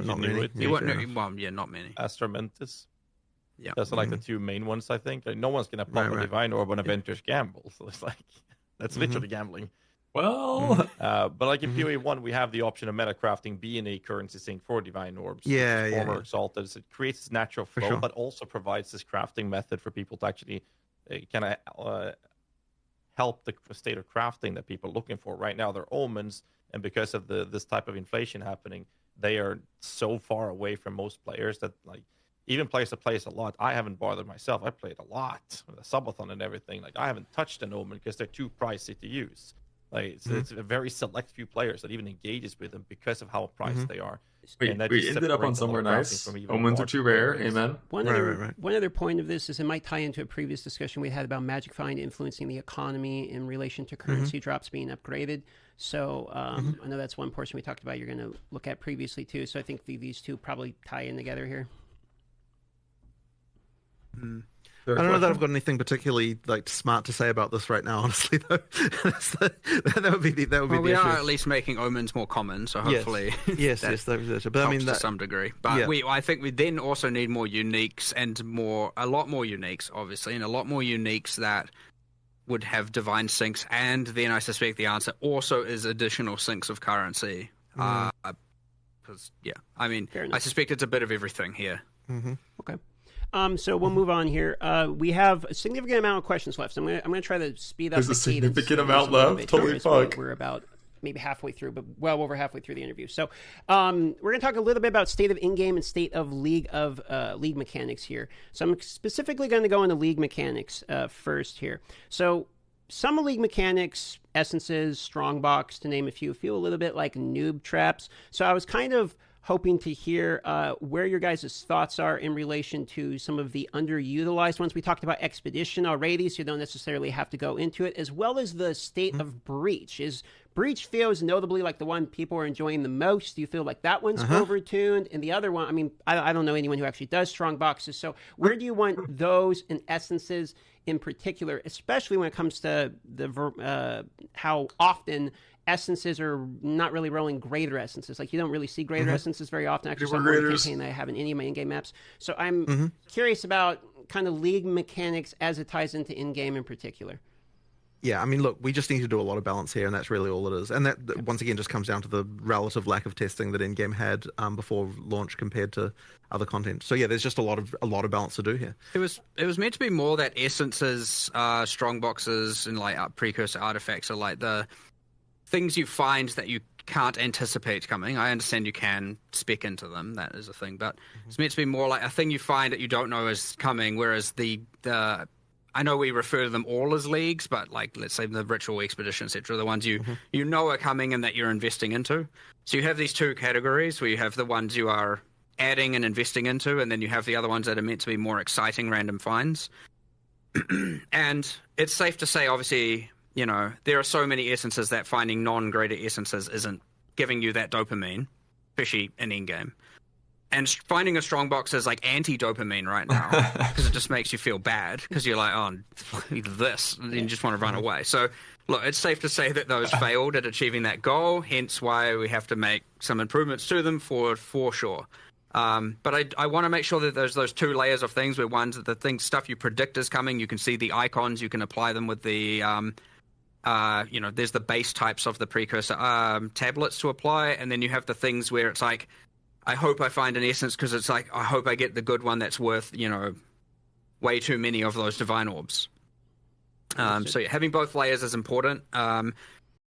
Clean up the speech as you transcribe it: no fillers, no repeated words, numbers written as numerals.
not many. Not many. Astramentis. Yeah, those are like the two main ones, I think. Like, no one's gonna pop a divine orb when Avengers gamble, so it's like that's literally gambling. Well, but like in PoE 1, we have the option of meta crafting being a currency sink for divine orbs. Former Exalted. So it creates this natural flow, but also provides this crafting method for people to actually kind of help the state of crafting that people are looking for. Right now, they're omens, and because of this type of inflation happening, they are so far away from most players that like even players that plays a lot. I haven't bothered myself. I played a lot with a subathon and everything. Like I haven't touched an omen because they're too pricey to use. Like it's a very select few players that even engages with them because of how priced they are. We ended up on somewhere nice. Omens are too rare. Amen. One other point of this is it might tie into a previous discussion we had about Magic Find influencing the economy in relation to currency drops being upgraded. So I know that's one portion we talked about you're going to look at previously too. So I think these two probably tie in together here. I don't know that I've got anything particularly like smart to say about this right now, honestly. Though that would be the we issue. are at least making omens more common, so hopefully, yes, that but I mean to some degree. But I think we then also need more uniques and a lot more uniques, obviously, and a lot more uniques that would have divine sinks. And then I suspect the answer also is additional sinks of currency. Because I mean, I suspect it's a bit of everything here. Okay. So we'll move on here. We have a significant amount of questions left. So I'm going to try to speed up. There's a significant amount left. Holy fuck! We're about maybe halfway through, but well over halfway through the interview. So we're going to talk a little bit about state of in-game and state of league mechanics here. So I'm specifically going to go into league mechanics first here. So some league mechanics, essences, strongbox, to name a few, feel a little bit like noob traps. So I was kind of hoping to hear where your guys' thoughts are in relation to some of the underutilized ones. We talked about Expedition already, so you don't necessarily have to go into it, as well as the state of Breach. Is Breach feels notably like the one people are enjoying the most? Do you feel like that one's overtuned? And the other one, I mean, I don't know anyone who actually does strong boxes, so where do you want those and essences in particular, especially when it comes to the how often essences are not really rolling greater essences. Like you don't really see greater essences very often. Actually, some campaign I have in any of my in-game maps. So I'm curious about kind of league mechanics as it ties into in-game in particular. Yeah, I mean, look, we just need to do a lot of balance here, and that's really all it is. And that once again just comes down to the relative lack of testing that in-game had before launch compared to other content. So yeah, there's just a lot of balance to do here. It was meant to be more that essences, strong boxes, and like precursor artifacts are like the things you find that you can't anticipate coming. I understand you can spec into them, that is a thing, but it's meant to be more like a thing you find that you don't know is coming, whereas the I know we refer to them all as leagues, but like let's say the Ritual Expedition, etc., the ones you know are coming and that you're investing into. So you have these two categories where you have the ones you are adding and investing into, and then you have the other ones that are meant to be more exciting random finds. And it's safe to say, obviously, you know, there are so many essences that finding non-greater essences isn't giving you that dopamine, especially in in-game. And finding a strong box is like anti-dopamine right now because it just makes you feel bad because you're like, oh, this, and you just want to run away. So, look, it's safe to say that those failed at achieving that goal, hence why we have to make some improvements to them for sure. But I want to make sure that there's those two layers of things where one's the stuff you predict is coming. You can see the icons, you can apply them with the there's the base types of the precursor tablets to apply, and then you have the things where it's like, I hope I find an essence because it's like, I hope I get the good one that's worth, way too many of those divine orbs. So having both layers is important.